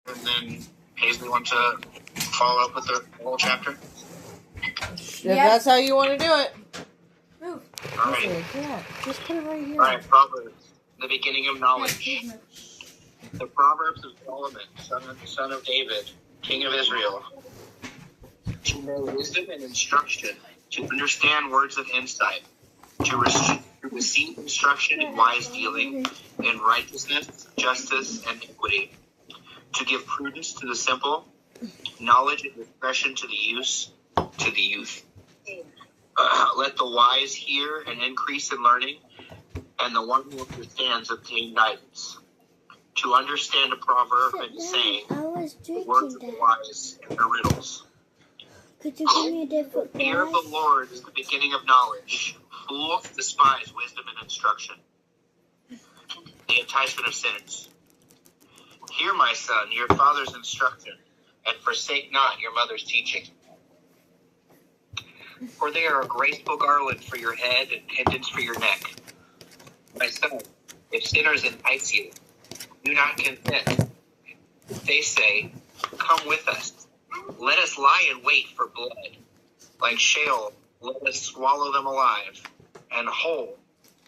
And then Paisley want to follow up with the whole chapter? If that's how you want to do it. Move. All right. Yeah, just put it right here. All right, Proverbs, the beginning of knowledge. The Proverbs of Solomon, son of David, king of Israel. To know wisdom and instruction, to understand words of insight, to receive instruction in wise dealing, in righteousness, justice, and equity, to give prudence to the simple, knowledge and discretion to the youth. Let the wise hear and increase in learning, and the one who understands obtain guidance. To understand a proverb and saying, the words of the wise and their riddles. Could you give me a different The fear of the Lord is the beginning of knowledge. Fools despise wisdom and instruction. The enticement of sinners. Hear, my son, your father's instruction, and forsake not your mother's teaching. For they are a graceful garland for your head and pendants for your neck. My son, if sinners entice you, do not consent. If they say, come with us, let us lie in wait for blood. Like Sheol, let us swallow them alive, and whole,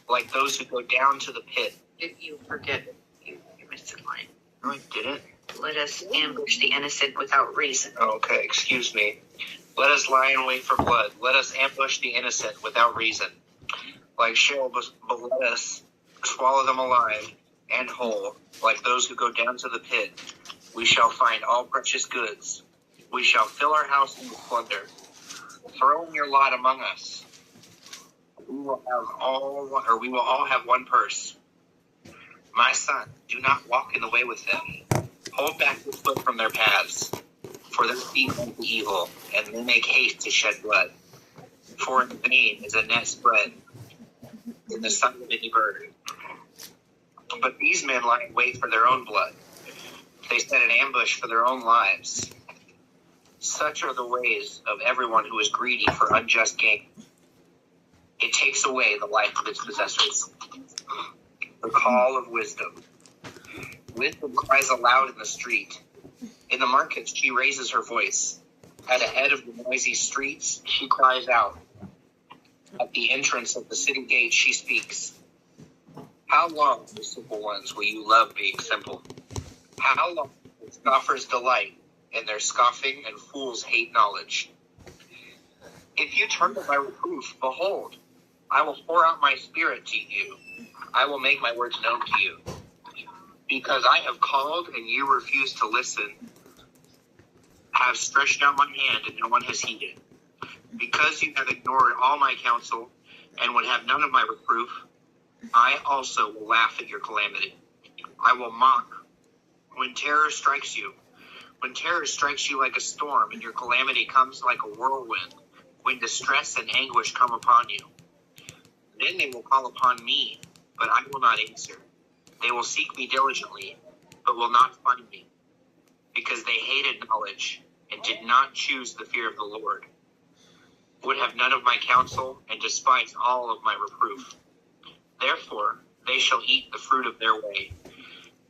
like those who go down to the pit. Did you forget? You missed a line. No, I didn't. Let us ambush the innocent without reason. Okay, excuse me. Let us lie in wait for blood. Let us ambush the innocent without reason. Like Sheol, but let us swallow them alive and whole, like those who go down to the pit. We shall find all precious goods. We shall fill our house with plunder. Throw in your lot among us. We will all have one purse. My son, do not walk in the way with them. Hold back your foot from their paths. For their feet want evil, and they make haste to shed blood. For in vain is a net spread in the sight of any bird. But these men lie in wait for their own blood. They set an ambush for their own lives. Such are the ways of everyone who is greedy for unjust gain. It takes away the life of its possessors. The call of wisdom. Wisdom cries aloud in the street. In the markets, she raises her voice. At the head of the noisy streets, she cries out. At the entrance of the city gate, she speaks. How long, you simple ones, will you love being simple? How long will scoffers delight in their scoffing and fools hate knowledge? If you turn to my reproof, behold, I will pour out my spirit to you. I will make my words known to you. Because I have called and you refuse to listen, have stretched out my hand and no one has heeded. Because you have ignored all my counsel and would have none of my reproof, I also will laugh at your calamity. I will mock when terror strikes you. When terror strikes you like a storm and your calamity comes like a whirlwind, when distress and anguish come upon you. Then they will call upon me, but I will not answer. They will seek me diligently, but will not find me, because they hated knowledge and did not choose the fear of the Lord, would have none of my counsel and despised all of my reproof. Therefore, they shall eat the fruit of their way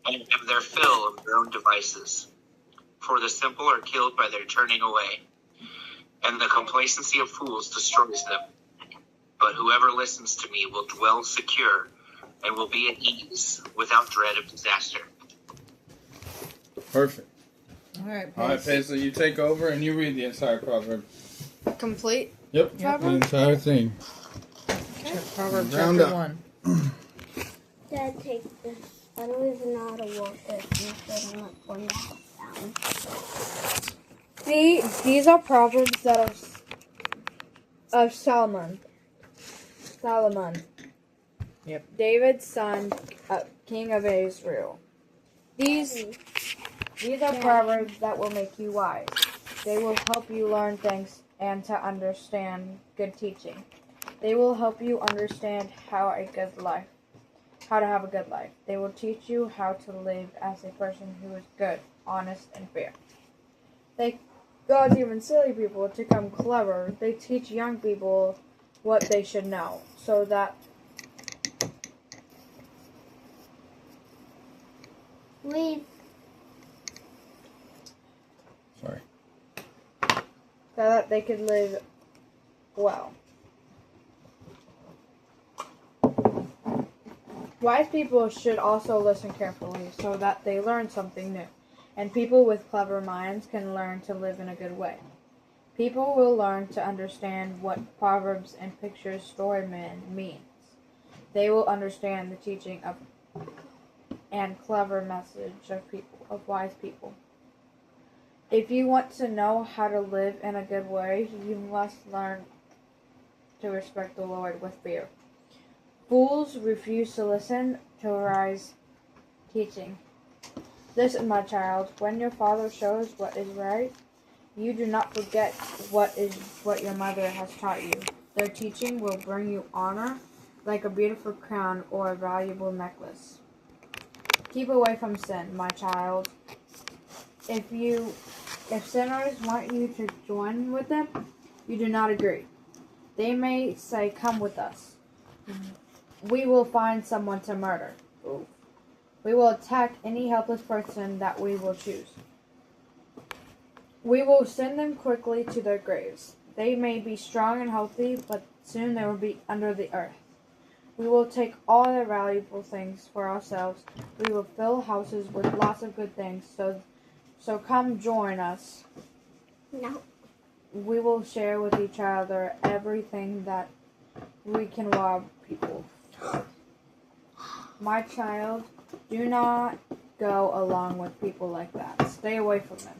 and have their fill of their own devices. For the simple are killed by their turning away, and the complacency of fools destroys them. But whoever listens to me will dwell secure and will be at ease without dread of disaster. Perfect. All right, Paisley, you take over and you read the entire proverb. Complete? Yep, the entire thing. Okay. Proverbs Round chapter up. 1. Dad, take this. I don't even know how to work this. Instead, I'm not going to put down. These are proverbs that are of Solomon. Yep. David's son, king of Israel. These are proverbs that will make you wise. They will help you learn things and to understand good teaching. They will help you understand how to have a good life. They will teach you how to live as a person who is good, honest, and fair. They cause even silly people to become clever. They teach young people what they should know, so that Wait. Sorry. so that they could live well. Wise people should also listen carefully so that they learn something new, and people with clever minds can learn to live in a good way. People will learn to understand what proverbs and pictures storymen means. They will understand the teaching of and clever message of wise people. If you want to know how to live in a good way, you must learn to respect the Lord with fear. Fools refuse to listen to wise teaching. Listen, my child, when your father shows what is right, you do not forget what your mother has taught you. Their teaching will bring you honor, like a beautiful crown or a valuable necklace. Keep away from sin, my child. If sinners want you to join with them, you do not agree. They may say, "Come with us. We will find someone to murder. We will attack any helpless person that we will choose. We will send them quickly to their graves. They may be strong and healthy, but soon they will be under the earth. We will take all their valuable things for ourselves. We will fill houses with lots of good things. So come join us. No. We will share with each other everything that we can rob people. My child, do not go along with people like that. Stay away from them.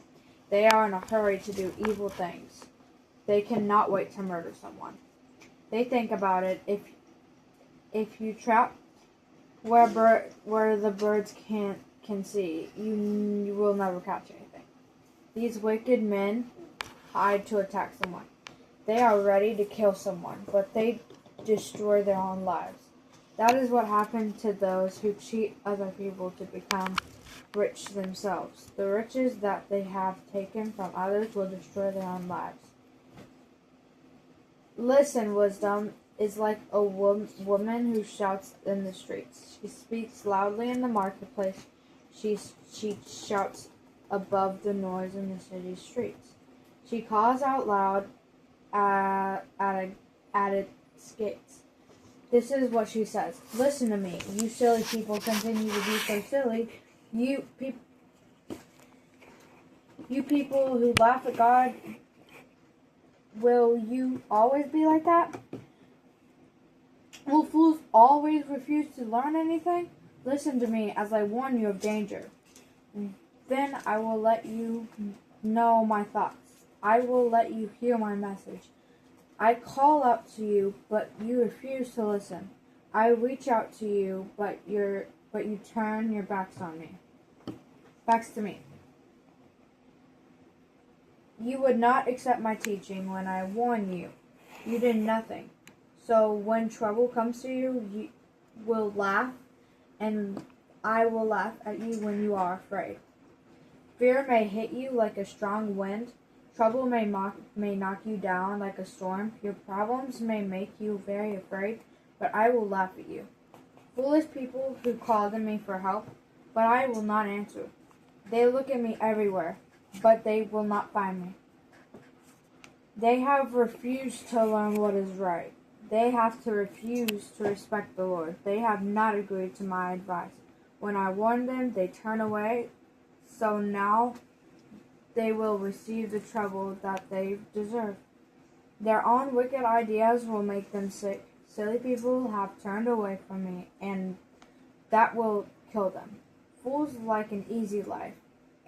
They are in a hurry to do evil things. They cannot wait to murder someone. They think about it. If you trap where the birds can see, you will never catch anything. These wicked men hide to attack someone. They are ready to kill someone, but they destroy their own lives. That is what happened to those who cheat other people to become rich themselves. The riches that they have taken from others will destroy their own lives. Listen, wisdom is like a woman who shouts in the streets. She speaks loudly in the marketplace. She shouts above the noise in the city streets. She calls out loud at its gates. This is what she says. Listen to me, you silly people. Continue to be so silly. You people who laugh at God, will you always be like that? Will fools always refuse to learn anything? Listen to me as I warn you of danger. Then I will let you know my thoughts. I will let you hear my message. I call out to you, but you refuse to listen. I reach out to you, but you turn your backs on me. Backs to me. You would not accept my teaching when I warn you. You did nothing. So when trouble comes to you, you will laugh, and I will laugh at you when you are afraid. Fear may hit you like a strong wind. Trouble may knock you down like a storm. Your problems may make you very afraid, but I will laugh at you. Foolish people who call to me for help, but I will not answer. They look at me everywhere, but they will not find me. They have refused to learn what is right. They have to refuse to respect the Lord. They have not agreed to my advice. When I warn them, they turn away. So now they will receive the trouble that they deserve. Their own wicked ideas will make them sick. Silly people have turned away from me, and that will kill them. Fools like an easy life,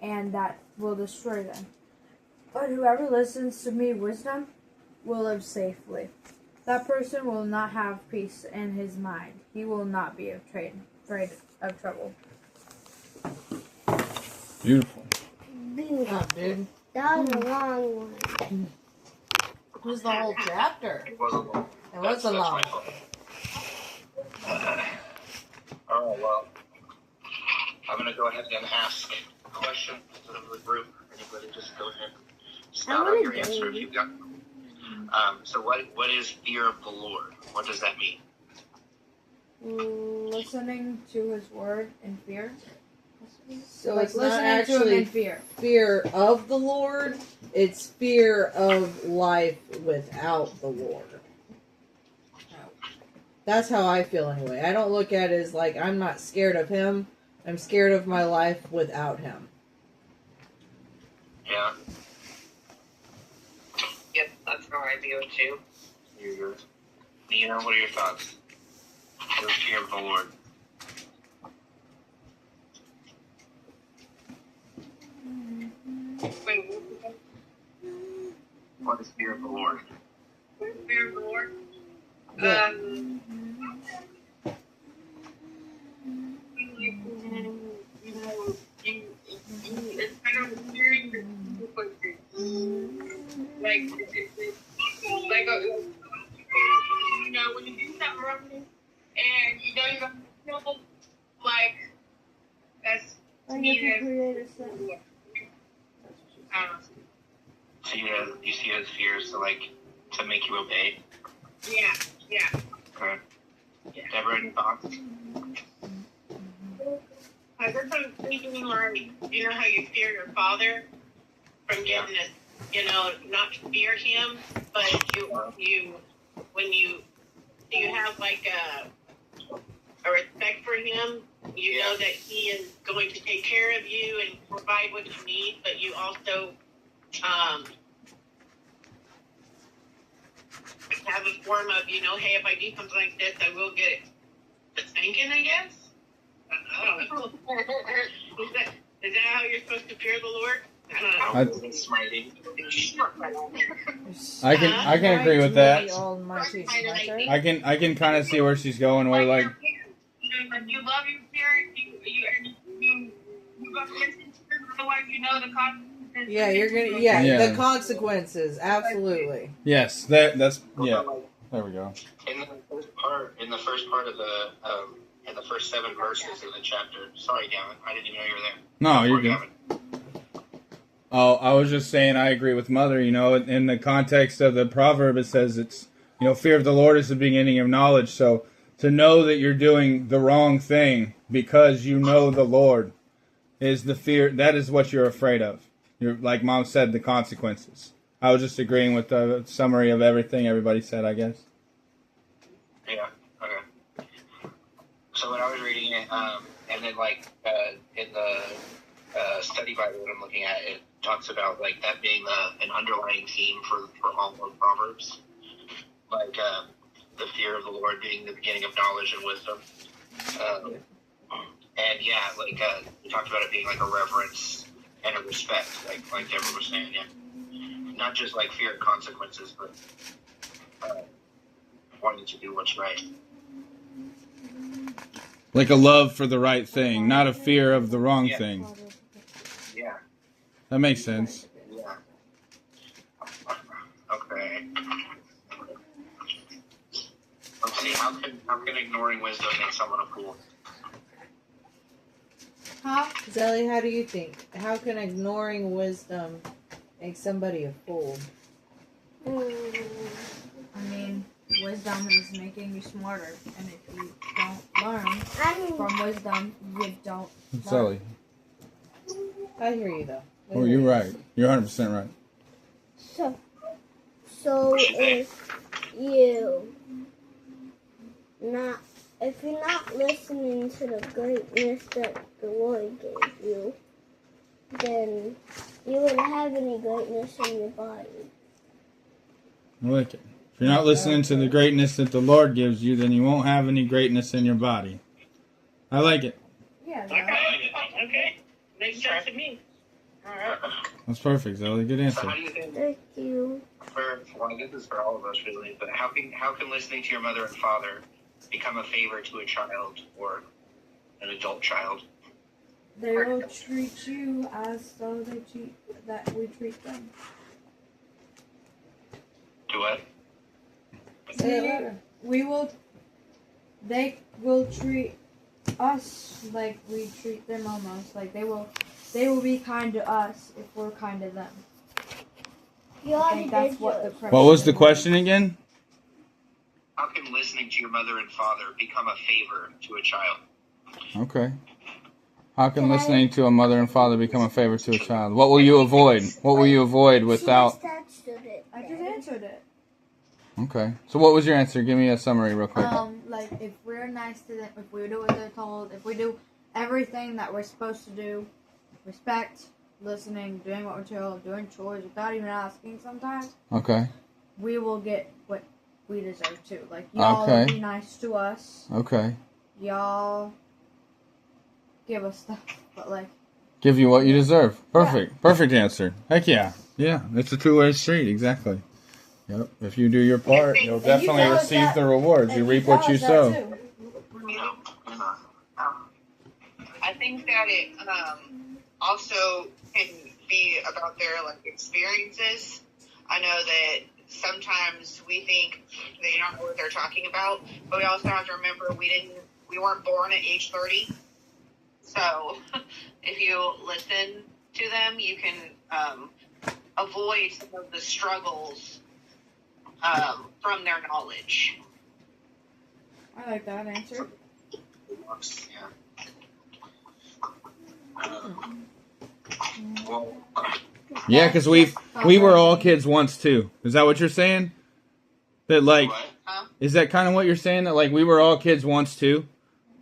and that will destroy them. But whoever listens to me, wisdom, will live safely. That person will not have peace in his mind. He will not be afraid of trouble. Beautiful. Beautiful. Dude. That was a long one. It was the whole chapter. It was a long. It was a long my fault. All right, well, I'm going to go ahead and ask a question to the group. Anybody just go ahead and start on your answer if you've got one. So what is fear of the Lord? What does that mean? Listening to his word in fear. So Like it's not listening to him actually in fear. fear of the Lord, it's fear of life without the Lord. That's how I feel anyway. I don't look at it as like I'm not scared of him. I'm scared of my life without him. Yeah. Yep, that's how I view it too. Nina, what are your thoughts? The fear of the Lord. Wait, What is fear of the Lord? fear of the Lord? Yeah. It's kind of fearing the consequences. Like, when you do something wrong and you know you're going to kill, like, that's, to me, that's, I don't know. So you see it as fears to make you obey. Yeah. Okay. Deborah, any thoughts? I guess I'm thinking like, you know how you fear your father from getting it, not to fear him, but you when you have like a respect for him, you know that he is going to take care of you and provide what you need, but you also have a form of, hey, if I do something like this, I will get a spanking, I guess. I don't know. Is that how you're supposed to fear the Lord? I don't know. I can agree with that. Almighty Smarter. I can kind of see where she's going. Where like You love your parents, you go to listen to them, otherwise you know the consequences. Yeah, you're gonna. Yeah. The consequences. Absolutely. yes, that's yeah. There we go. In the first part of the in the first 7 verses of the chapter. Sorry, Gavin, I didn't even know you were there. No, you're Gavin. good. Oh, I was just saying I agree with Mother. In the context of the proverb, it says it's fear of the Lord is the beginning of knowledge. So to know that you're doing the wrong thing because you know the Lord is the fear. That is what you're afraid of. You're like Mom said, the consequences. I was just agreeing with the summary of everything everybody said, I guess. Yeah. Okay. So when I was reading it, and then in the study Bible that I'm looking at, it talks about that being an underlying theme for all of Proverbs, the fear of the Lord being the beginning of knowledge and wisdom. And we talked about it being a reverence and a respect, like Deborah was saying, yeah. Not just fear of consequences, but wanting to do what's right. Like a love for the right thing, not a fear of the wrong thing. Yeah. That makes sense. Yeah. Okay. Let's see. How can ignoring wisdom make someone a fool? Huh? Zelly, how do you think? How can ignoring wisdom make somebody a fool? I mean, wisdom is making you smarter, and if you don't learn from wisdom, you don't learn. Sully. I hear you though. Oh, you're right. You're 100% right. So if you're not listening to the greatness that the Lord gave you, then you wouldn't have any greatness in your body. I like it. If you're not listening to the greatness that the Lord gives you, then you won't have any greatness in your body. I like it. Yeah. Okay. Makes sense to me. That's perfect, Zelly. Good So answer. how do you think? Thank you. This is for all of us really, but how can listening to your mother and father become a favor to a child or an adult child? They will treat you as though that we treat them. Do what? They will treat us like we treat them almost. Like they will be kind to us if we're kind to them. You I already think that's did what the yours. question What was the question again? How can listening to your mother and father become a favor to a child? Okay. How can listening to a mother and father become a favor to a child? What will you avoid? What will you avoid without... I just answered it. Okay. So what was your answer? Give me a summary real quick. Like, if we're nice to them, if we do what they're told, if we do everything that we're supposed to do, respect, listening, doing what we're told, doing chores without even asking sometimes, Okay. we will get what we deserve too. Like, y'all will be nice to us. Okay. Y'all give us stuff, but like... Give you what you deserve. Perfect. Yeah. Perfect answer. Heck yeah. Yeah, it's a two-way street. Exactly. Yep. If you do your part, you'll definitely receive the rewards. You reap what you sow. I think that it also can be about their like experiences. I know that sometimes we think they don't know what they're talking about, but we also have to remember we weren't born at age 30. So if you listen to them, you can avoid some of the struggles from their knowledge. I like that answer. Yeah, because we were all kids once too. Is that what you're saying? That like, is that kind of what you're saying? That like we were all kids once too?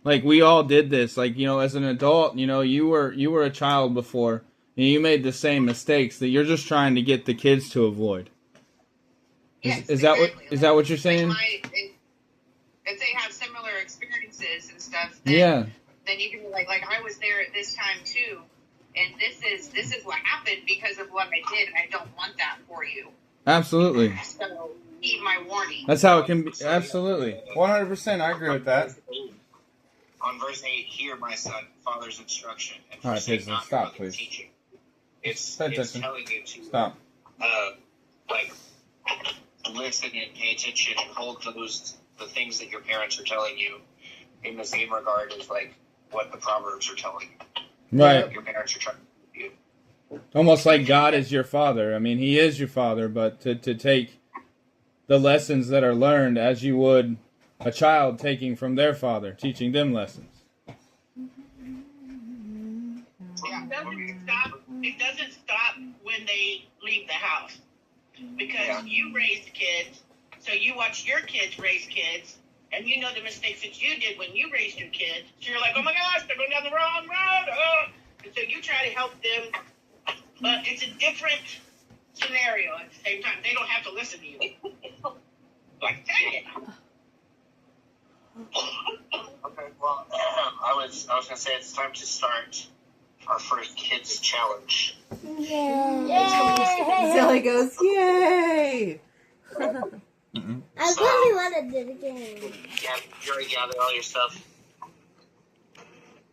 Like we all did this. Like, you know, as an adult, you know, you were a child before, and you made the same mistakes that you're just trying to get the kids to avoid. Is that what you're saying? If they have similar experiences and stuff, then you can be like I was there at this time too, and this is what happened because of what I did, and I don't want that for you. Absolutely. So heed my warning. That's how it can be. Absolutely, 100%. I agree with that. On verse 8, hear my son, father's instruction, and all right, forsake not your stop, mother's please. teaching. It's telling you to stop. Listen and pay attention and hold the things that your parents are telling you in the same regard as like what the Proverbs are telling you. Right. Your parents are trying to do you. Almost like God is your father. I mean, He is your father, but to take the lessons that are learned as you would a child taking from their father, teaching them lessons. Yeah, it doesn't stop when they leave the house. Because you raised kids, so you watch your kids raise kids, and you know the mistakes that you did when you raised your kids. So you're like, oh my gosh, they're going down the wrong road. And so you try to help them, but it's a different scenario at the same time. They don't have to listen to you. Like, dang it. Okay, well, I was going to say it's time to start our first kids challenge. Yay! Sally goes, yay! I really want to do it again. Yeah, you already gather all your stuff.